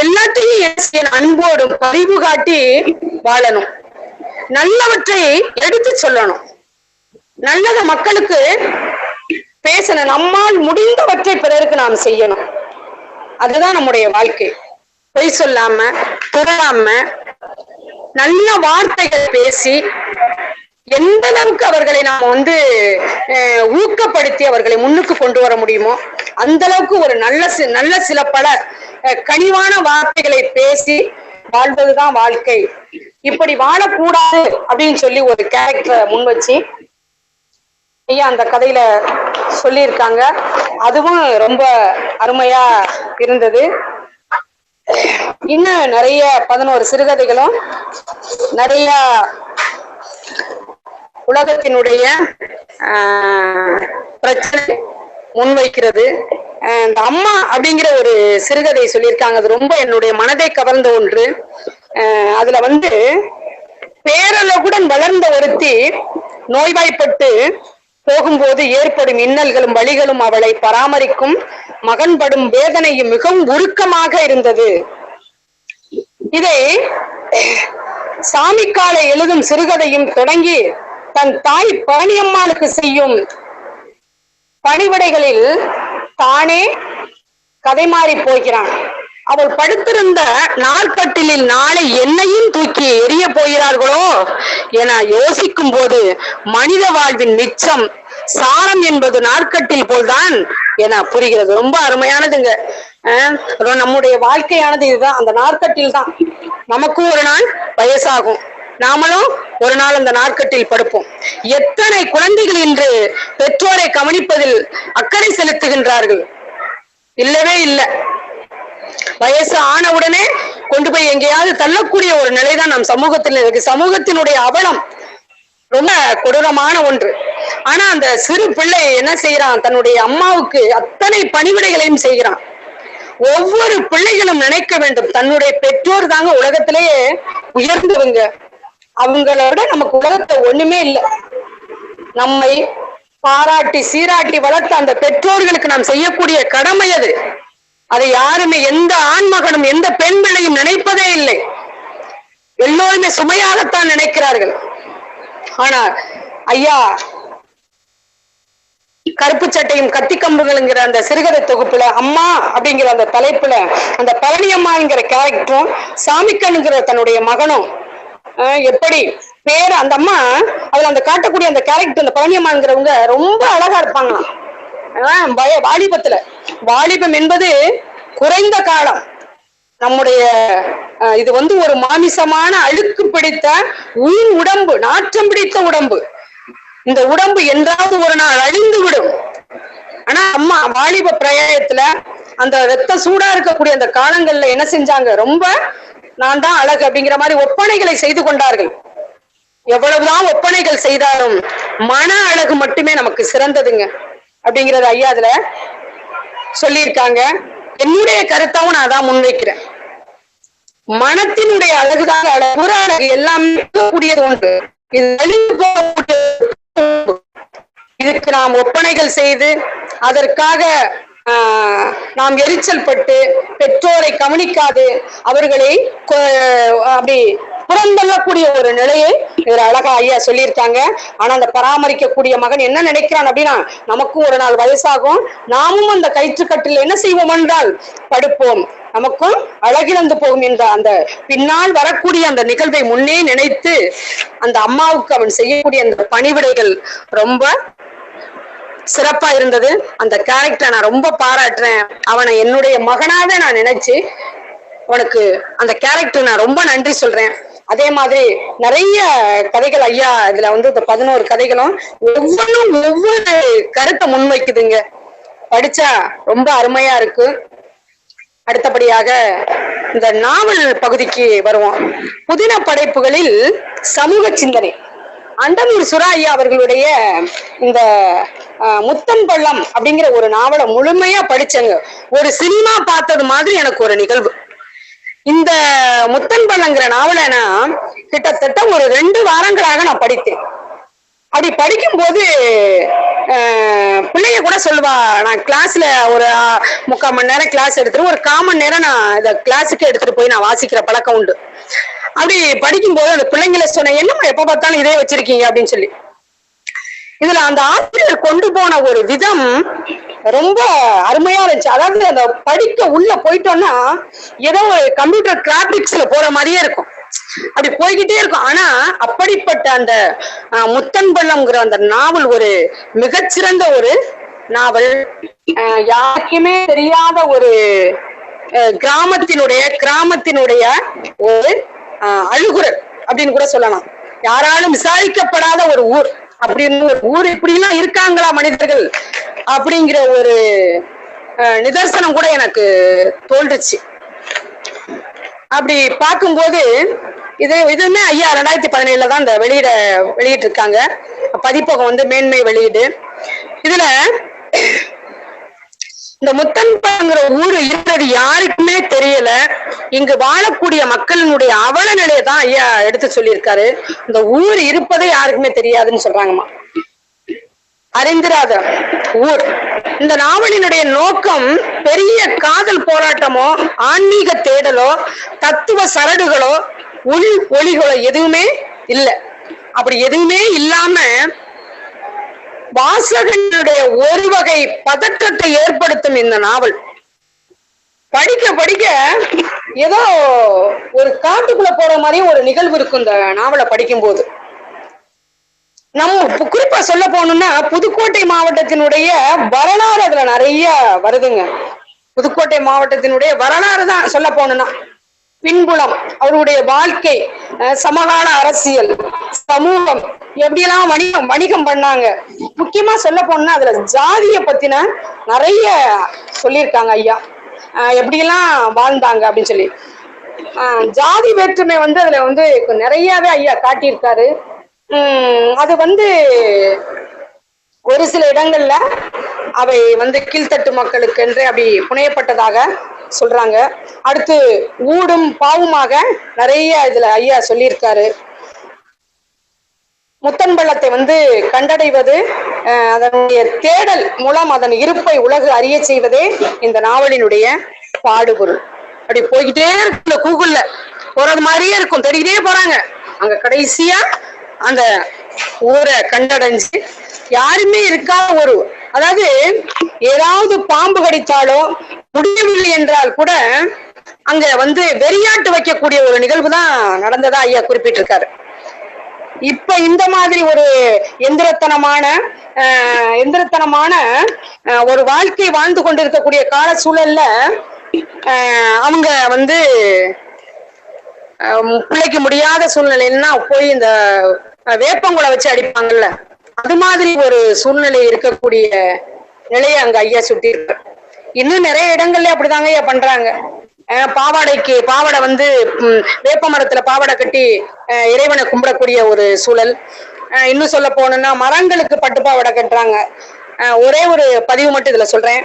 எல்லாத்தையும் அன்போடும் பதிவு காட்டி வாழணும், நல்லவற்றை எடுத்து சொல்லணும், நல்லத மக்களுக்கு பேசணும், நம்மால் முடிந்தவற்றை பிறருக்கு நாம் செய்யணும். அதுதான் நம்முடைய வாழ்க்கை. பொய் சொல்லாம, புகழாம, நல்ல வார்த்தைகள் பேசி எந்த அளவுக்கு அவர்களை நாம் ஊக்கப்படுத்தி அவர்களை முன்னுக்கு கொண்டு வர முடியுமோ அந்த அளவுக்கு ஒரு நல்ல சில பல கனிவான வார்த்தைகளை பேசி வாழ்வதுதான் வாழ்க்கை. இப்படி வாழக்கூடாது அப்படின்னு சொல்லி ஒரு கேரக்டரை முன் வச்சு ஐயா அந்த கதையில சொல்லியிருக்காங்க. அதுவும் ரொம்ப அருமையா இருந்தது. இன்னும் நிறைய 11 சிறுகதைகளும் நிறைய உலகத்தினுடைய பிரச்சனை முன்வைக்கிறது. இந்த அம்மா அப்படிங்கிற ஒரு சிறுகதை சொல்லியிருக்காங்க. அது ரொம்ப என்னுடைய மனதை கவர்ந்த ஒன்று. அதுல பேரளவுடன் வளர்ந்த ஒருத்தி நோய்வாய்ப்பட்டு போகும்போது ஏற்படும் இன்னல்களும் வலிகளும் அவளை பராமரிக்கும் மகன் படும் வேதனையும் மிகவும் உருக்கமாக இருந்தது. இதை சாமிக்கால எழுதும் சிறுகதையும் தொடங்கி தன் தாய் பழனியம்மாளுக்கு செய்யும் பணிவிடைகளில் தானே கதை மாறி போகிறான். அவள் படுத்திருந்த நாள்கட்டிலில் நாளை என்னையும் தூக்கி எரிய போகிறார்களோ என யோசிக்கும் போது மனித வாழ்வின் மிச்சம் சாரம் என்பது நாட்கட்டில் போல்தான் என புரிகிறது. ரொம்ப அருமையானதுங்க. நம்முடைய வாழ்க்கையானது இதுதான், அந்த நாட்கட்டில் தான். நமக்கும் ஒரு நாள் வயசாகும், நாமளும் ஒரு நாள் அந்த நாட்கட்டில் படுப்போம். எத்தனை குழந்தைகள் இன்று பெற்றோரை கவனிப்பதில் அக்கறை செலுத்துகின்றார்கள்? இல்லவே இல்லை. வயசு ஆன உடனே கொண்டு போய் எங்கேயாவது தள்ளக்கூடிய ஒரு நிலைதான் நம் சமூகத்தில் இருக்கு. சமூகத்தினுடைய அவலம் ரொம்ப கொடூரமான ஒன்று. ஆனா அந்த சிறு பிள்ளை என்ன செய்யறான், தன்னுடைய அம்மாவுக்கு அத்தனை பணிவிடைகளையும் செய்கிறான். ஒவ்வொரு பிள்ளைகளும் நினைக்க வேண்டும், தன்னுடைய பெற்றோர் தாங்க உலகத்திலேயே உயர்ந்தவங்க, அவங்கள விட நமக்கு உலகத்தை ஒண்ணுமே இல்லை. நம்மை பாராட்டி சீராட்டி வளர்த்த அந்த பெற்றோர்களுக்கு நாம் செய்யக்கூடிய கடமை அது. அதை யாருமே, எந்த ஆண்மகனும் எந்த பெண் பிள்ளையும் நினைப்பதே இல்லை. எல்லோருமே சுமையாகத்தான் நினைக்கிறார்கள். ஆனா ஐயா கருப்பு சட்டையும் கத்தி கம்புகள்ங்கிற அந்த சிறுகதை தொகுப்புல அம்மா அப்படிங்கிற அந்த தலைப்புல அந்த பழனியம்மாங்கிற கேரக்டரும் சாமிக்கண்ணுங்கிற தன்னுடைய மகனும் எப்படி பேர் அந்த அம்மா அதுல அந்த காட்டக்கூடிய அந்த கேரக்டர் அந்த பழனியம்மாங்கிறவங்க ரொம்ப அழகா இருப்பாங்களாம். வாலிபத்துல, வாலிபம் என்பது குறைந்த காலம். நம்முடைய இது ஒரு மாமிசமான அழுக்கு பிடித்த உயிர் உடம்பு, நாற்றம் பிடித்த உடம்பு. இந்த உடம்பு என்றாவது ஒரு நாள் அழிந்து விடும். ஆனா அம்மா வாலிப பிரயாயத்துல அந்த ரத்த சூடா இருக்கக்கூடிய அந்த காலங்கள்ல என்ன செஞ்சாங்க, ரொம்ப நான் தான் அழகு அப்படிங்கிற மாதிரி ஒப்பனைகளை செய்து கொண்டார்கள். எவ்வளவுதான் ஒப்பனைகள் செய்தாலும் மன அழகு மட்டுமே நமக்கு சிறந்ததுங்க அப்படிங்கறது ஐயா அதுல சொல்லியிருக்காங்க. என்னுடைய கருத்தாவும் நான் அதான் முன்வைக்கிறேன். மனத்தினுடைய அழகுதான் அழகு, புற அழகு எல்லாமே கூடியது ஒன்று. இது அழிந்து போகக்கூடிய, இதுக்கு நாம் ஒப்பனைகள் செய்து அதற்காக நாம் எரிச்சல் பட்டு பெற்றோரை கவனிக்காது அவர்களை அப்படி புறந்தள்ளக்கூடிய ஒரு நிலையை இவர் அழகா ஐயா சொல்லியிருக்காங்க. ஆனா அந்த பராமரிக்கக்கூடிய மகன் என்ன நினைக்கிறான் அப்படின்னா, நமக்கும் ஒரு நாள் வயசாகும், நாமும் அந்த கயிற்றுக்கட்டில் என்ன செய்வோம் என்றால் படுப்போம், நமக்கும் அழகிழந்து போகும் என்ற அந்த பின்னால் வரக்கூடிய அந்த நிகழ்வை முன்னே நினைத்து அந்த அம்மாவுக்கு அவன் செய்யக்கூடிய அந்த பணிவிடைகள் ரொம்ப சிறப்பா இருந்தது. அந்த கேரக்டரை நான் ரொம்ப பாராட்டுறேன். அவனை என்னுடைய மகனாவே நான் நினைச்சு உனக்கு அந்த கேரக்டர் நான் ரொம்ப நன்றி சொல்றேன். அதே மாதிரி நிறைய கதைகள் ஐயா இதுல இந்த 11 கதைகளும் ஒவ்வொன்றும் ஒவ்வொரு கருத்தை முன்வைக்குதுங்க. படிச்சா ரொம்ப அருமையா இருக்கு. அடுத்தபடியாக இந்த நாவல் பகுதிக்கு வருவோம். புதின படைப்புகளில் சமூக சிந்தனை. அண்டனூர் சுரா ஐயா அவர்களுடைய இந்த முத்தன் பள்ளம் அப்படிங்கிற ஒரு நாவலை முழுமையா படிச்சங்க. ஒரு சினிமா பார்த்தது மாதிரி எனக்கு ஒரு நிகழ்வு. இந்த முத்தன் பள்ளங்கிற நாவலை நான் கிட்டத்தட்ட ஒரு 2 வாரங்களாக நான் படித்தேன். அப்படி படிக்கும் போது பிள்ளைய கூட சொல்லுவா, நான் கிளாஸ்ல ஒரு 3/4 மணி நேரம் கிளாஸ் எடுத்துட்டு 1/4 மணி நேரம் நான் இந்த கிளாஸுக்கு எடுத்துட்டு போய் நான் வாசிக்கிற பழக்கம் உண்டு. அப்படி படிக்கும் போது அந்த பிள்ளைங்களை சொன்னேன், என்னம்மா எப்ப பார்த்தாலும் இதே வச்சிருக்கீங்க அப்படின்னு சொல்லி. இதுல அந்த ஆசிரியர் கொண்டு போன ஒரு விதம் ரொம்ப அருமையா இருந்துச்சு. அதாவது அந்த படிக்க உள்ள போயிட்டோம்னா ஏதோ ஒரு கம்ப்யூட்டர் கிராபிக்ஸ்ல போற மாதிரியே இருக்கும், அப்படி போய்கிட்டே இருக்கும். ஆனா அப்படிப்பட்ட அந்த முத்தன் பள்ளம்ங்கிற அந்த நாவல் ஒரு மிகச்சிறந்த ஒரு நாவல். யாருக்குமே தெரியாத ஒரு கிராமத்தினுடைய ஒரு அழுகுரல் அப்படின்னு கூட சொல்லலாம். யாராலும் விசாரிக்கப்படாத ஒரு ஊர், அப்படின்னு ஒரு ஊர் இப்படிலாம் இருக்காங்களா மனிதர்கள் அப்படிங்கிற ஒரு நிதர்சனம் கூட எனக்கு தோன்றுச்சு. அப்படி பார்க்கும்போது இதுவுமே ஐயா 2017 தான் இந்த வெளியிட்டு இருக்காங்க. பதிப்பகம் மேன்மை வெளியீடு. இதுல இந்த முத்தன்பங்கிற ஊரு இருக்கிறது யாருக்குமே தெரியல. இங்கு வாழக்கூடிய மக்களினுடைய அவல நிலையை தான் ஐயா எடுத்து சொல்லியிருக்காரு. இந்த ஊர் இருப்பதே யாருக்குமே தெரியாதுன்னு சொல்றாங்கம்மா. அறிந்திராத ஊர். இந்த நாவலினுடைய நோக்கம் பெரிய காதல் போராட்டமோ ஆன்மீக தேடலோ தத்துவ சரடுகளோ ஒளிகளோ எதுவுமே இல்லை. அப்படி எதுவுமே இல்லாம வாசகனுடைய ஒரு வகை பதற்றத்தை ஏற்படுத்தும் இந்த நாவல். படிக்க படிக்க ஏதோ ஒரு காட்டுக்குள்ள போற மாதிரியும் ஒரு நிகழ்வு இருக்கும் இந்த நாவலை படிக்கும் போது. நம்ம குறிப்பா சொல்ல போனோம்னா புதுக்கோட்டை மாவட்டத்தினுடைய வரலாறு அதுல நிறைய வருதுங்க. புதுக்கோட்டை மாவட்டத்தினுடைய வரலாறு தான் சொல்ல போனோம்னா பின்புலம், அவருடைய வாழ்க்கை, சமகால அரசியல், சமூகம், எப்படியெல்லாம் வணிகம் பண்ணாங்க. முக்கியமா சொல்ல போனா அதுல ஜாதிய பத்தின நிறைய சொல்லியிருக்காங்க ஐயா. எப்படியெல்லாம் வாழ்ந்தாங்க அப்படின்னு சொல்லி. ஜாதி வேற்றுமை வந்து அதுல வந்து நிறையவே ஐயா காட்டியிருக்காரு. அது வந்து ஒரு சில இடங்கள்ல அவை வந்து கீழ்த்தட்டு மக்களுக்கு என்று அப்படி புனையப்பட்டதாக சொல்றாங்க. அடுத்து ஊடும் பாவுமாக நிறைய இதுல ஐயா சொல்லியிருக்காரு. முத்தன்பள்ளத்தை வந்து கண்டடைவது, அதனுடைய தேடல் மூலம் அதன் இருப்பை உலகு அறிய செய்வதே இந்த நாவலினுடைய பாடுபொருள். அப்படி போய்கிட்டே இருக்கு, கூகுள்ல போறது மாதிரியே இருக்கும், தேடிக்கிட்டே போறாங்க. அங்க கடைசியா அந்த ஊரை கண்டடைஞ்சு யாருமே இருக்கா ஒரு, அதாவது ஏதாவது பாம்பு கடித்தாலோ முடியவில்லை என்றால் கூட அங்க வந்து வெறியாட்டு வைக்கக்கூடிய ஒரு நிகழ்வு தான் நடந்ததா ஐயா குறிப்பிட்டிருக்காரு. இப்ப இந்த மாதிரி ஒரு எந்திரத்தனமான ஒரு வாழ்க்கை வாழ்ந்து கொண்டிருக்கக்கூடிய கால சூழல்ல அவங்க வந்து பிழைக்க முடியாத சூழ்நிலைன்னா போய் இந்த வேப்பங்குளை வச்சு அடிப்பாங்கல்ல, அது மாதிரி ஒரு சூழ்நிலை இருக்கக்கூடிய நிலையை அங்க ஐயா சுட்டி இருக்காரு. இன்னும் நிறைய இடங்கள்ல அப்படிதாங்க ஐயா பண்றாங்க. பாவாடை வந்து வேப்ப மரத்துல பாவாடை கட்டி இறைவனை கும்பிடக்கூடிய ஒரு சூழல். இன்னும் சொல்ல போனோம்னா மரங்களுக்கு பட்டு பாவாடை கட்டுறாங்க. ஒரே ஒரு பதிவு மட்டும் இதுல சொல்றேன்.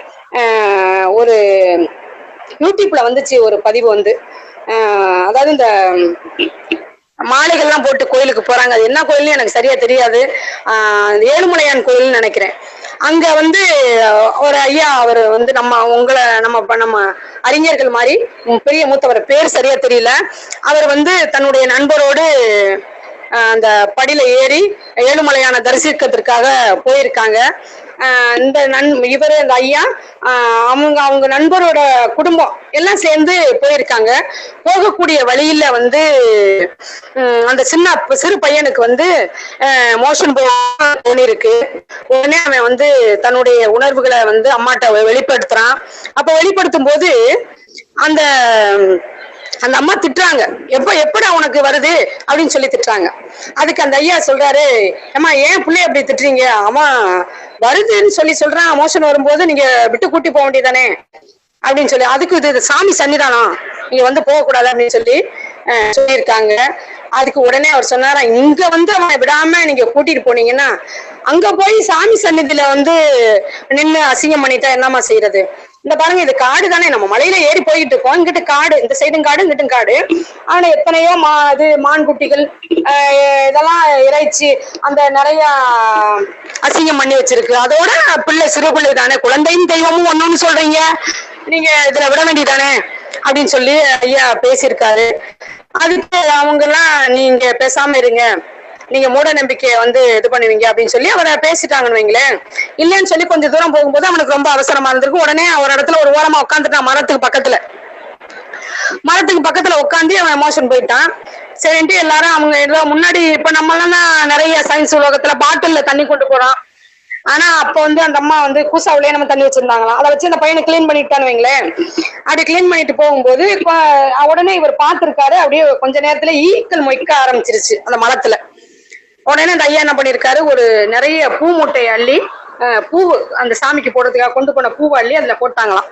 ஒரு யூடியூப்ல வந்துச்சு ஒரு பதிவு வந்து, அதாவது இந்த மாலைகள்லாம் போட்டு கோயிலுக்கு போறாங்க. அது என்ன கோயில்னு எனக்கு சரியா தெரியாது, ஏழுமலையான் கோயில்னு நினைக்கிறேன். அங்க வந்து ஒரு ஐயா, அவர் வந்து நம்ம அறிஞர்கள் மாதிரி பெரிய மூத்தவர், பேர் சரியா தெரியல, அவர் வந்து தன்னுடைய நண்பரோடு அந்த படியில ஏறி ஏழுமலையான தரிசிக்கிறதுக்காக போயிருக்காங்க. இந்த அந்த ஐயா அவங்க நண்பரோட குடும்பம் எல்லாம் சேர்ந்து போயிருக்காங்க. போகக்கூடிய வழியில வந்து அந்த சிறு பையனுக்கு வந்து மோஷன் போயிருக்கு. உடனே அவன் வந்து தன்னுடைய உணர்வுகளை வந்து அம்மாட்ட வெளிப்படுத்துறான். அப்ப வெளிப்படுத்தும் போது அந்த அம்மா திட்டுறாங்க, எப்படா உனக்கு வருது அப்படின்னு சொல்லி திட்டுறாங்க. அதுக்கு அந்த ஐயா சொல்றாரு, அம்மா ஏன் பிள்ளைய அப்படி திட்டுறீங்க, அம்மா வருதுன்னு சொல்றான், மோஷன் வரும்போது நீங்க விட்டு கூட்டி போக வேண்டியதானே அப்படின்னு சொல்லி. அதுக்கு இது சாமி சன்னிதானம், நீங்க வந்து போகக்கூடாது அப்படின்னு சொல்லியிருக்காங்க. அதுக்கு உடனே அவர் சொன்னாரா, இங்க வந்து அவனை விடாம நீங்க கூட்டிட்டு போனீங்கன்னா அங்க போய் சாமி சன்னிதியில வந்து நின்று அசிங்கம் பண்ணிட்டா என்னமா செய்யறது? இந்த பாருங்க, இது காடு தானே, நம்ம மலையில ஏறி போயிட்டு இருக்கோம், இங்கிட்டு காடு, இந்த சைடும் காடு இங்கிட்டும் காடு. ஆனா எத்தனையோ மான்குட்டிகள் இதெல்லாம் இறைச்சி அந்த நிறைய அசிங்கம் பண்ணி வச்சிருக்கு. அதோட பிள்ளை சிறு பிள்ளை தானே, குழந்தையும் தெய்வமும் ஒண்ணுன்னு சொல்றீங்க, நீங்க இதுல விட வேண்டியதானே அப்படின்னு சொல்லி ஐயா பேசியிருக்காரு. அதுக்கு அவங்க எல்லாம் நீங்க பேசாம இருங்க, நீங்க மூட நம்பிக்கையை வந்து இது பண்ணுவீங்க அப்படின்னு சொல்லி அவரை பேசிட்டாங்கன்னு வைங்களேன். இல்லைன்னு சொல்லி கொஞ்சம் தூரம் போகும்போது அவனுக்கு ரொம்ப அவசரமா இருந்திருக்கு. உடனே ஒரு இடத்துல ஒரு ஓரமா உட்காந்துட்டான், மரத்துக்கு பக்கத்துல உட்காந்து அவன் மோஷன் போயிட்டான். சரின்ட்டு எல்லாரும் அவங்க முன்னாடி, இப்ப நம்ம எல்லாம் நிறைய சயின்ஸ் உலகத்துல பாட்டில்ல தண்ணி கொண்டு போறோம். ஆனா அப்ப வந்து அந்த அம்மா வந்து கூசாவிலேயே நம்ம தண்ணி வச்சிருந்தாங்களாம். அதை வச்சு அந்த பையனை கிளீன் பண்ணிட்டான்னு வைங்களேன். அப்படி கிளீன் பண்ணிட்டு போகும்போது உடனே இவர் பார்த்திருக்காரு, அப்படியே கொஞ்ச நேரத்துல ஈக்கள் மொய்க்க ஆரம்பிச்சிருச்சு அந்த மரத்துல. உடனே அந்த ஐயா என்ன பண்ணிருக்காரு, ஒரு நிறைய பூ மூட்டையை அள்ளி, பூ அந்த சாமிக்கு போடுறதுக்காக கொண்டு போன பூவை அள்ளி அதுல போட்டாங்களாம்.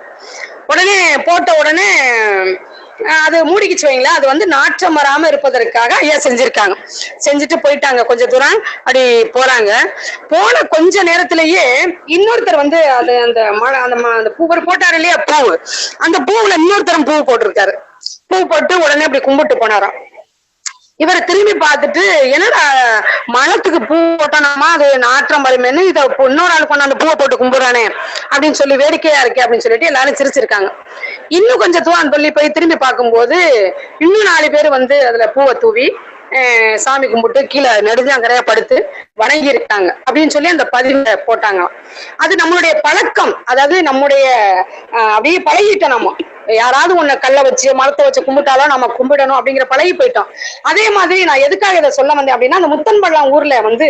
உடனே போட்ட உடனே அது மூடிக்கிச்சு வைங்களா, அது வந்து நாற்றம் வராம இருப்பதற்காக ஐயா செஞ்சிருக்காங்க. செஞ்சுட்டு போயிட்டாங்க. கொஞ்ச தூரம் அப்படி போறாங்க. போன கொஞ்ச நேரத்திலேயே இன்னொருத்தர் வந்து அது அந்த பூவர் போட்டாரு இல்லையா, பூ, அந்த பூவுல இன்னொருத்தரும் பூ போட்டிருக்காரு. பூ போட்டு உடனே அப்படி கும்பிட்டு போனாராம். இவரை திரும்பி பார்த்துட்டு, என்னடா மரத்துக்கு பூ போட்டோம்னா அது நாற்றம் வருமேன்னு இதை இன்னொரு ஆள் கொண்டு அந்த பூவை போட்டு கும்பிடுறானே அப்படின்னு சொல்லி வேடிக்கையா இருக்கே அப்படின்னு சொல்லிட்டு எல்லாரும் சிரிச்சிருக்காங்க. இன்னும் கொஞ்சம் தூரம் சொல்லி போய் திரும்பி பார்க்கும்போது இன்னும் 4 பேர் வந்து அதுல பூவை தூவி சாமி கும்பிட்டு கீழே நெடுஞ்சாங்கரையா படுத்து வணங்கி இருக்காங்க அப்படின்னு சொல்லி அந்த பதிவை போட்டாங்க. அது நம்மளுடைய பழக்கம், அதாவது நம்முடைய அப்படியே பழகிட்ட நம்ம யாராவது உன்னை கல்லை வச்சு மரத்தை வச்சு கும்பிட்டாலும் நம்ம கும்பிடணும் அப்படிங்கிற பழகி போயிட்டோம். அதே மாதிரி நான் எதுக்காக இதை சொல்ல வந்தேன் அப்படின்னா, அந்த முத்தன்பள்ளம் ஊர்ல வந்து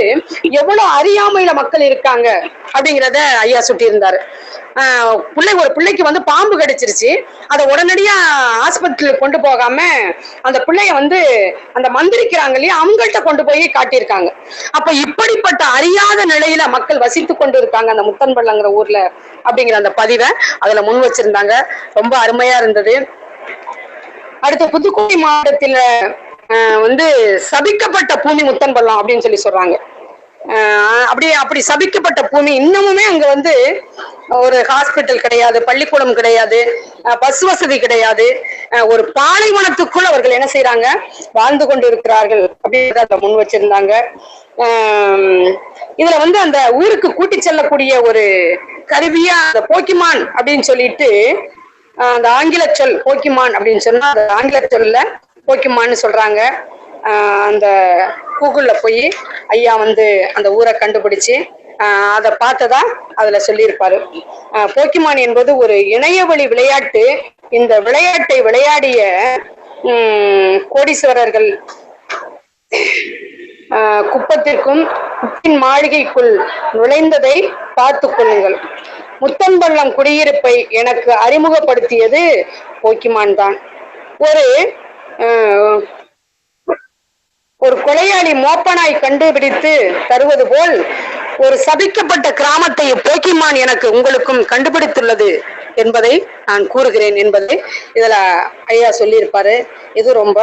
எவ்வளவு அறியாமையில மக்கள் இருக்காங்க அப்படிங்கிறத ஐயா சுட்டி இருந்தாரு. ஒரு பிள்ளைக்கு வந்து பாம்பு கடிச்சிருச்சு, அதை உடனடியா ஆஸ்பத்திரியில கொண்டு போகாம அந்த பிள்ளைய வந்து அந்த மந்திரிக்கிறாங்க இல்லையா, அவங்கள்ட்ட கொண்டு போய் காட்டியிருக்காங்க. அப்ப இப்படிப்பட்ட அறியாத நிலையில மக்கள் வசித்து கொண்டு இருக்காங்க அந்த முத்தன்பள்ளங்கிற ஊர்ல அப்படிங்கிற அந்த பதிவை அதுல முன் வச்சிருந்தாங்க. ரொம்ப அருமையா இருந்தது. அடுத்து புதுக்கோட்டை மாவட்டத்துல வந்து சபிக்கப்பட்ட பூமி முத்தன்பள்ளம் அப்படின்னு சொல்றாங்க. அப்படி சபிக்கப்பட்ட பூமி. இன்னமுமே அங்க வந்து ஒரு ஹாஸ்பிட்டல் கிடையாது, பள்ளிக்கூடம் கிடையாது, பஸ் வசதி கிடையாது. ஒரு பாலைவனத்துக்குள் அவர்கள் என்ன செய்யறாங்க, வாழ்ந்து கொண்டு இருக்கிறார்கள் அப்படின்றத முன் வச்சிருந்தாங்க. இதுல வந்து அந்த ஊருக்கு கூட்டி செல்லக்கூடிய ஒரு கருவியா அந்த போக்கிமான் அப்படின்னு சொல்லிட்டு, அந்த ஆங்கில சொல் போக்கிமான் அப்படின்னு சொன்னா அந்த ஆங்கில சொல்ல போக்கிமான்னு சொல்றாங்க. அந்த கூகுள்ல போய் ஐயா வந்து அந்த ஊரை கண்டுபிடிச்சு அதை பார்த்ததா அதுல சொல்லியிருப்பாரு. போக்கிமான் என்பது ஒரு இணையவழி விளையாட்டு. இந்த விளையாட்டை விளையாடிய கோடீஸ்வரர்கள் குப்பத்திற்கும் குப்பின் மாளிகைக்குள் நுழைந்ததை பார்த்து கொள்ளுங்கள். முத்தன்பள்ளம் குடியிருப்பை எனக்கு அறிமுகப்படுத்தியது போக்கிமான் தான். ஒரு கொலையாளி மோப்பனாய் கண்டுபிடித்து தருவது போல் ஒரு சபிக்கப்பட்ட கிராமத்தை போக்கிமான் எனக்கு உங்களுக்கும் கண்டுபிடித்துள்ளது என்பதை நான் கூறுகிறேன் என்பதை இதுல ஐயா சொல்லியிருப்பாரு. இது ரொம்ப